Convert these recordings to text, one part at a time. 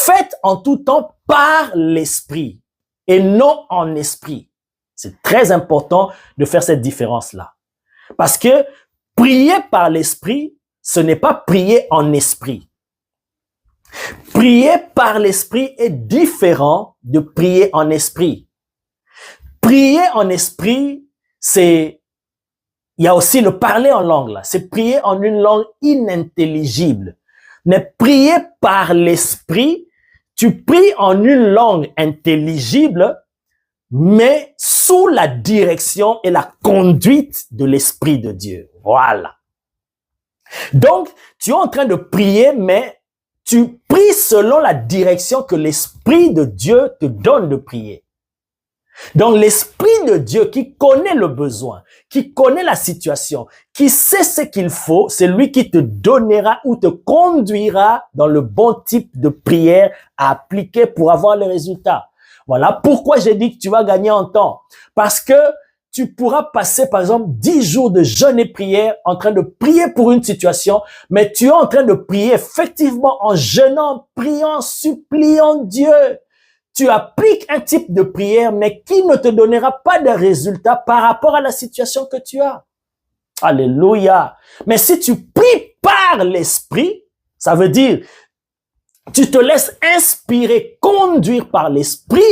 faites en tout temps par l'esprit et non en esprit. C'est très important de faire cette différence-là. Parce que prier par l'esprit, ce n'est pas prier en esprit. Prier par l'esprit est différent de prier en esprit. Prier en esprit, il y a aussi le parler en langue là. C'est prier en une langue inintelligible. Mais prier par l'esprit, tu pries en une langue intelligible, mais sous la direction et la conduite de l'Esprit de Dieu. Voilà. Donc, tu es en train de prier, mais tu pries selon la direction que l'Esprit de Dieu te donne de prier. Donc, l'Esprit de Dieu qui connaît le besoin, qui connaît la situation, qui sait ce qu'il faut, c'est lui qui te donnera ou te conduira dans le bon type de prière à appliquer pour avoir le résultat. Voilà pourquoi j'ai dit que tu vas gagner en temps. Parce que tu pourras passer, par exemple, 10 jours de jeûne et prière en train de prier pour une situation, mais tu es en train de prier effectivement en jeûnant, priant, suppliant Dieu. Tu appliques un type de prière, mais qui ne te donnera pas de résultat par rapport à la situation que tu as. Alléluia. Mais si tu pries par l'esprit, ça veut dire, tu te laisses inspirer, conduire par l'esprit,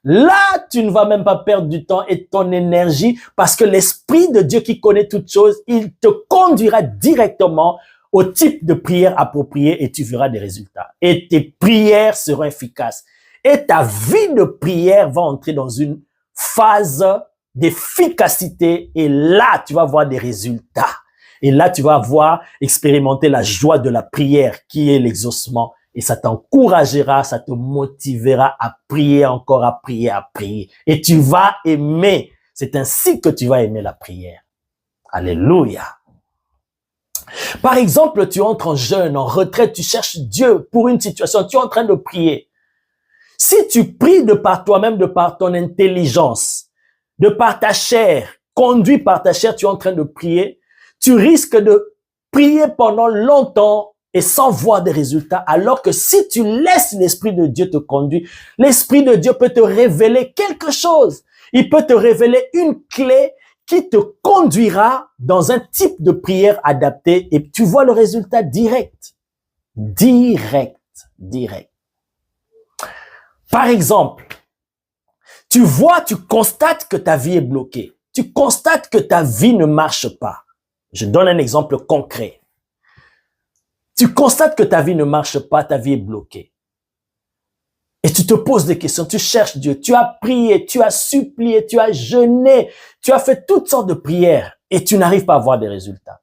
là, tu ne vas même pas perdre du temps et ton énergie parce que l'Esprit de Dieu qui connaît toutes choses, il te conduira directement au type de prière appropriée et tu verras des résultats. Et tes prières seront efficaces. Et ta vie de prière va entrer dans une phase d'efficacité et là, tu vas voir des résultats. Et là, tu vas expérimenter la joie de la prière qui est l'exaucement. Et ça t'encouragera, ça te motivera à prier encore, à prier, à prier. Et tu vas aimer. C'est ainsi que tu vas aimer la prière. Alléluia. Par exemple, tu entres en jeûne, en retraite, tu cherches Dieu pour une situation, tu es en train de prier. Si tu pries de par toi-même, de par ton intelligence, de par ta chair, conduit par ta chair, tu es en train de prier, tu risques de prier pendant longtemps et sans voir des résultats, alors que si tu laisses l'Esprit de Dieu te conduire, l'Esprit de Dieu peut te révéler quelque chose. Il peut te révéler une clé qui te conduira dans un type de prière adapté et tu vois le résultat direct. Direct. Par exemple, tu constates que ta vie est bloquée. Tu constates que ta vie ne marche pas. Je donne un exemple concret. Tu constates que ta vie ne marche pas, ta vie est bloquée. Et tu te poses des questions, tu cherches Dieu, tu as prié, tu as supplié, tu as jeûné, tu as fait toutes sortes de prières et tu n'arrives pas à voir des résultats.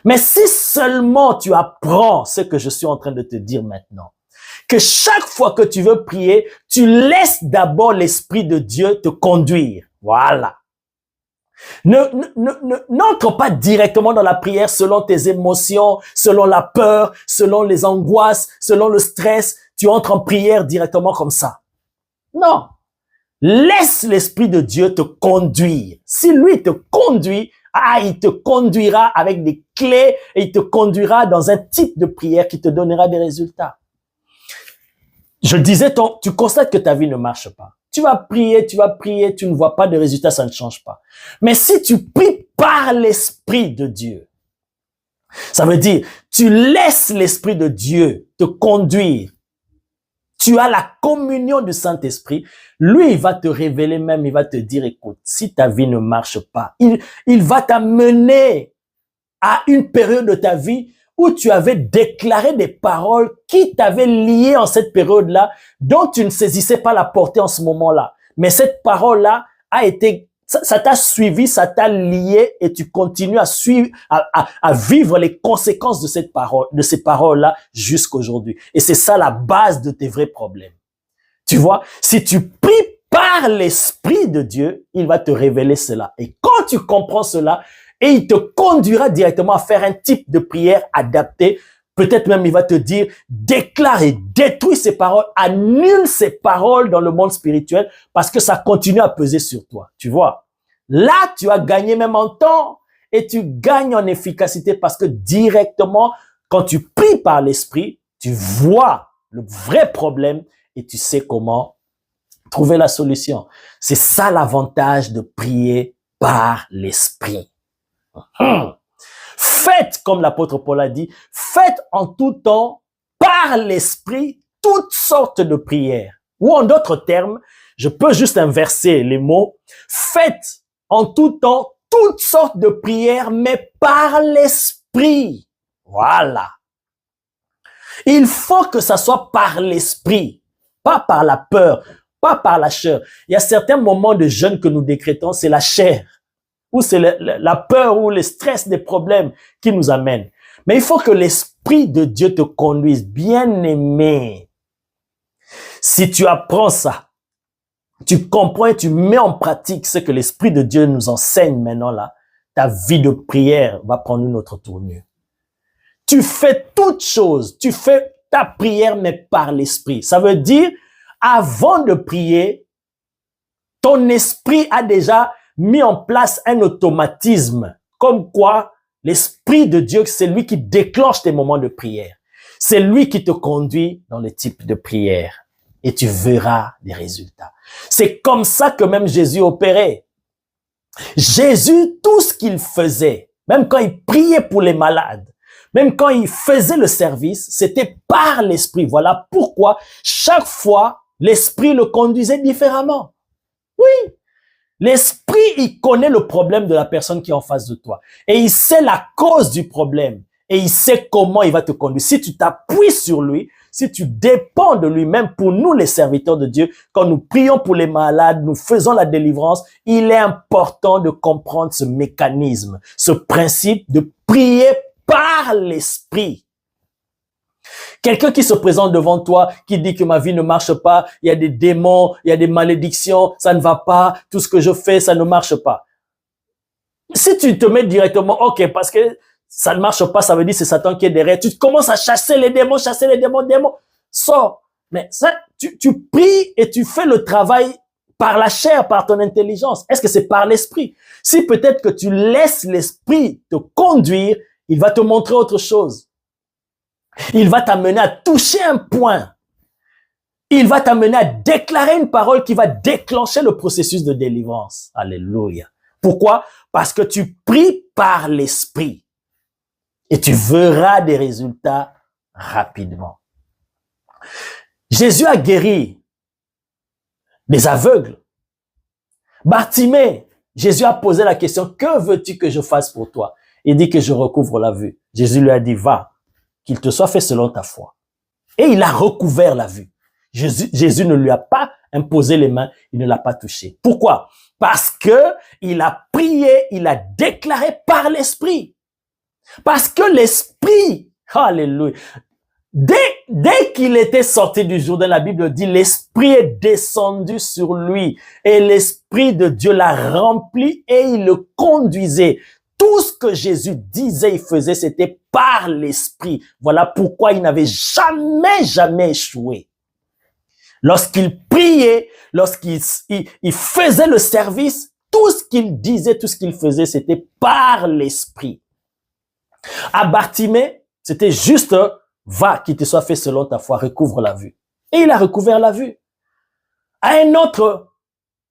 Mais si seulement tu apprends ce que je suis en train de te dire maintenant, que chaque fois que tu veux prier, tu laisses d'abord l'Esprit de Dieu te conduire. Voilà. N'entre pas directement dans la prière selon tes émotions, selon la peur, selon les angoisses, selon le stress. Tu entres en prière directement comme ça. Non. Laisse l'Esprit de Dieu te conduire. Si lui te conduit, il te conduira avec des clés et il te conduira dans un type de prière qui te donnera des résultats. Je disais, tu constates que ta vie ne marche pas. Tu vas prier, tu ne vois pas de résultats, ça ne change pas. Mais si tu pries par l'Esprit de Dieu, ça veut dire, tu laisses l'Esprit de Dieu te conduire. Tu as la communion du Saint-Esprit. Lui, il va te révéler même, il va te dire, écoute, si ta vie ne marche pas, il va t'amener à une période de ta vie où tu avais déclaré des paroles qui t'avaient lié en cette période-là, dont tu ne saisissais pas la portée en ce moment-là. Mais cette parole-là ça t'a suivi, ça t'a lié et tu continues à suivre, à vivre les conséquences de ces paroles-là jusqu'aujourd'hui. Et c'est ça la base de tes vrais problèmes. Tu vois, si tu pries par l'Esprit de Dieu, il va te révéler cela. Et quand tu comprends cela, et il te conduira directement à faire un type de prière adapté. Peut-être même il va te dire, déclare et détruis ces paroles, annule ces paroles dans le monde spirituel parce que ça continue à peser sur toi. Tu vois, là, tu as gagné même en temps et tu gagnes en efficacité parce que directement, quand tu pries par l'Esprit, tu vois le vrai problème et tu sais comment trouver la solution. C'est ça l'avantage de prier par l'esprit. Faites, comme l'apôtre Paul a dit, faites en tout temps par l'esprit toutes sortes de prières. Ou en d'autres termes, je peux juste inverser les mots. Faites en tout temps toutes sortes de prières, mais par l'esprit. Voilà. Il faut que ça soit par l'esprit, pas par la peur, pas par la chair. Il y a certains moments de jeûne que nous décrétons, c'est la chair, ou c'est la peur ou le stress des problèmes qui nous amènent. Mais il faut que l'Esprit de Dieu te conduise, bien-aimé. Si tu apprends ça, tu comprends et tu mets en pratique ce que l'Esprit de Dieu nous enseigne maintenant là, ta vie de prière va prendre une autre tournure. Tu fais toutes choses, tu fais ta prière mais par l'Esprit. Ça veut dire, avant de prier, ton esprit a déjà mis en place un automatisme, comme quoi l'Esprit de Dieu, c'est lui qui déclenche tes moments de prière. C'est lui qui te conduit dans le type de prière et tu verras des résultats. C'est comme ça que même Jésus opérait. Jésus, tout ce qu'il faisait, même quand il priait pour les malades, même quand il faisait le service, c'était par l'Esprit. Voilà pourquoi chaque fois, l'Esprit le conduisait différemment. Oui, l'Esprit, il connaît le problème de la personne qui est en face de toi. Et il sait la cause du problème. Et il sait comment il va te conduire. Si tu t'appuies sur lui, si tu dépends de lui, même pour nous les serviteurs de Dieu, quand nous prions pour les malades, nous faisons la délivrance, il est important de comprendre ce mécanisme, ce principe de prier par l'Esprit. Quelqu'un qui se présente devant toi, qui dit que ma vie ne marche pas, il y a des démons, il y a des malédictions, ça ne va pas, tout ce que je fais, ça ne marche pas. Si tu te mets directement, ok, parce que ça ne marche pas, ça veut dire que c'est Satan qui est derrière, tu commences à chasser les démons, démons, sors. Mais ça, tu pries et tu fais le travail par la chair, par ton intelligence. Est-ce que c'est par l'esprit? Si peut-être que tu laisses l'esprit te conduire, il va te montrer autre chose. Il va t'amener à toucher un point. Il va t'amener à déclarer une parole qui va déclencher le processus de délivrance. Alléluia. Pourquoi? Parce que tu pries par l'esprit. Et tu verras des résultats rapidement. Jésus a guéri des aveugles. Bartimée, Jésus a posé la question, que veux-tu que je fasse pour toi? Il dit que je recouvre la vue. Jésus lui a dit, va, qu'il te soit fait selon ta foi. Et il a recouvert la vue. Jésus ne lui a pas imposé les mains, il ne l'a pas touché. Pourquoi? Parce que il a prié, il a déclaré par l'esprit. Parce que l'esprit, alléluia, dès qu'il était sorti du Jourdain, la Bible dit, l'esprit est descendu sur lui et l'esprit de Dieu l'a rempli et il le conduisait. Tout ce que Jésus disait, il faisait, c'était par l'esprit. Voilà pourquoi il n'avait jamais échoué. Lorsqu'il priait, lorsqu'il faisait le service, tout ce qu'il disait, tout ce qu'il faisait, c'était par l'esprit. À Bartimée, c'était juste, va, qu'il te soit fait selon ta foi, recouvre la vue. Et il a recouvert la vue. À un autre,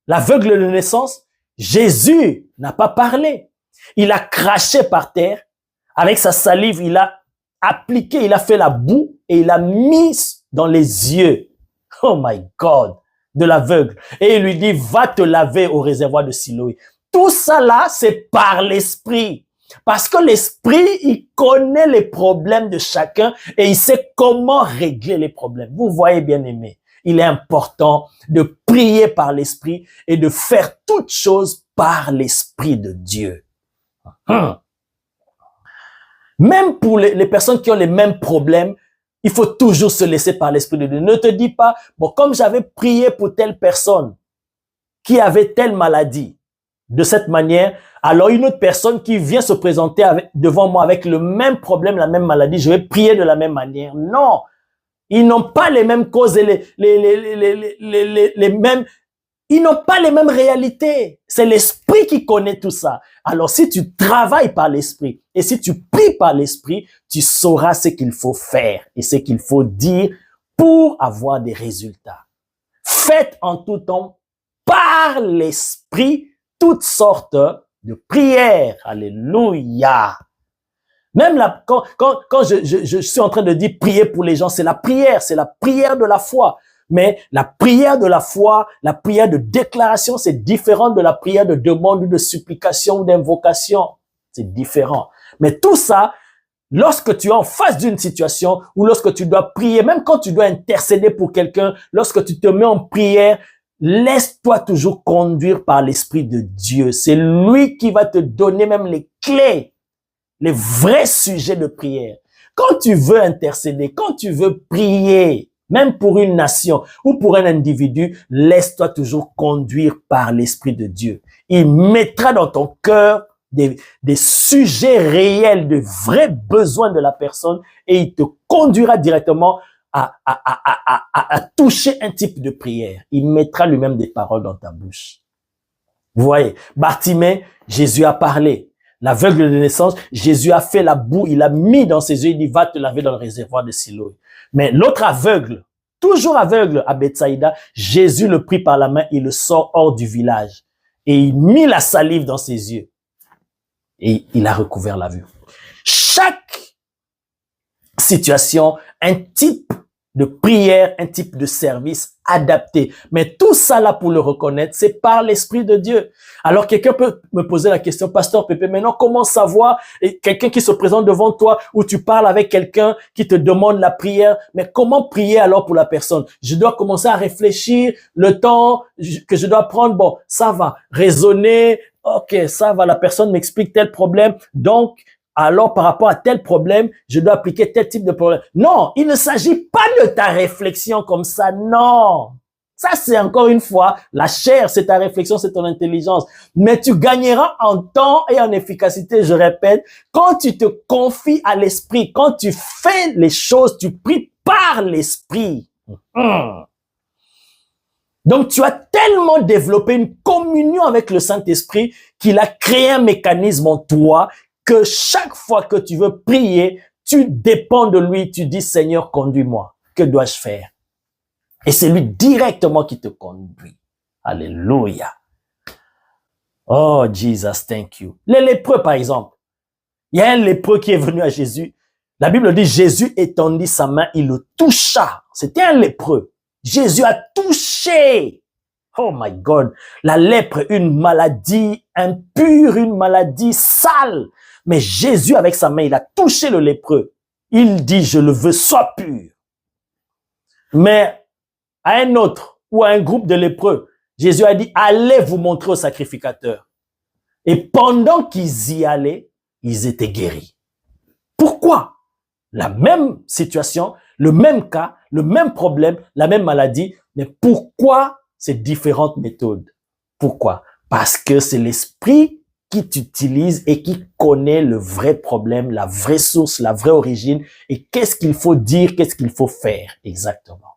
l'aveugle de naissance, Jésus n'a pas parlé. Il a craché par terre. Avec sa salive, il a appliqué, il a fait la boue et il a mis dans les yeux, oh my God, de l'aveugle. Et il lui dit, va te laver au réservoir de Siloé. Tout ça là, c'est par l'esprit. Parce que l'esprit, il connaît les problèmes de chacun et il sait comment régler les problèmes. Vous voyez, bien aimé, il est important de prier par l'esprit et de faire toutes choses par l'esprit de Dieu. Même pour les personnes qui ont les mêmes problèmes, il faut toujours se laisser par l'esprit de Dieu. Ne te dis pas, bon, comme j'avais prié pour telle personne qui avait telle maladie, de cette manière, alors une autre personne qui vient se présenter devant moi avec le même problème, la même maladie, je vais prier de la même manière. Non, ils n'ont pas les mêmes causes et ils n'ont pas les mêmes réalités. C'est l'esprit qui connaît tout ça. Alors si tu travailles par l'esprit et si tu pries par l'esprit, tu sauras ce qu'il faut faire et ce qu'il faut dire pour avoir des résultats. Faites en tout temps par l'Esprit toutes sortes de prières. Alléluia. Même là, quand je suis en train de dire prier pour les gens, c'est la prière de la foi. Mais la prière de la foi, la prière de déclaration, c'est différent de la prière de demande ou de supplication ou d'invocation. C'est différent. Mais tout ça, lorsque tu es en face d'une situation ou lorsque tu dois prier, même quand tu dois intercéder pour quelqu'un, lorsque tu te mets en prière, laisse-toi toujours conduire par l'Esprit de Dieu. C'est lui qui va te donner même les clés, les vrais sujets de prière. Quand tu veux intercéder, quand tu veux prier, même pour une nation ou pour un individu, laisse-toi toujours conduire par l'Esprit de Dieu. Il mettra dans ton cœur des sujets réels, de vrais besoins de la personne et il te conduira directement à toucher un type de prière. Il mettra lui-même des paroles dans ta bouche. Vous voyez, Bartimée, Jésus a parlé. L'aveugle de naissance, Jésus a fait la boue, il a mis dans ses yeux, il dit, va te laver dans le réservoir de Siloé. Mais l'autre aveugle, toujours aveugle à Bethsaïda, Jésus le prit par la main, il le sort hors du village. Et il mit la salive dans ses yeux. Et il a recouvert la vue. Chaque situation, un type de prière, un type de service adapté. Mais tout ça là, pour le reconnaître, c'est par l'Esprit de Dieu. Alors quelqu'un peut me poser la question, Pasteur Pépé, maintenant comment savoir, quelqu'un qui se présente devant toi ou tu parles avec quelqu'un qui te demande la prière, mais comment prier alors pour la personne? Je dois commencer à réfléchir le temps que je dois prendre. Bon, ça va, raisonner, ok, ça va, la personne m'explique tel problème, donc alors par rapport à tel problème, je dois appliquer tel type de problème. Non, il ne s'agit pas de ta réflexion comme ça, non. Ça, c'est encore une fois, la chair, c'est ta réflexion, c'est ton intelligence. Mais tu gagneras en temps et en efficacité, je répète, quand tu te confies à l'Esprit, quand tu fais les choses, tu pries par l'Esprit. Donc, tu as tellement développé une communion avec le Saint-Esprit qu'il a créé un mécanisme en toi que chaque fois que tu veux prier, tu dépends de lui, tu dis, Seigneur, conduis-moi. Que dois-je faire? Et c'est lui directement qui te conduit. Alléluia. Oh, Jesus, thank you. Les lépreux, par exemple. Il y a un lépreux qui est venu à Jésus. La Bible dit, Jésus étendit sa main, il le toucha. C'était un lépreux. Jésus a touché. Oh my God. La lèpre, une maladie impure, une maladie sale. Mais Jésus, avec sa main, il a touché le lépreux. Il dit, je le veux, sois pur. Mais à un autre ou à un groupe de lépreux, Jésus a dit, allez vous montrer au sacrificateur. Et pendant qu'ils y allaient, ils étaient guéris. Pourquoi? La même situation, le même cas, le même problème, la même maladie, mais pourquoi ces différentes méthodes? Pourquoi? Parce que c'est l'Esprit qui t'utilise et qui connaît le vrai problème, la vraie source, la vraie origine et qu'est-ce qu'il faut dire, qu'est-ce qu'il faut faire exactement.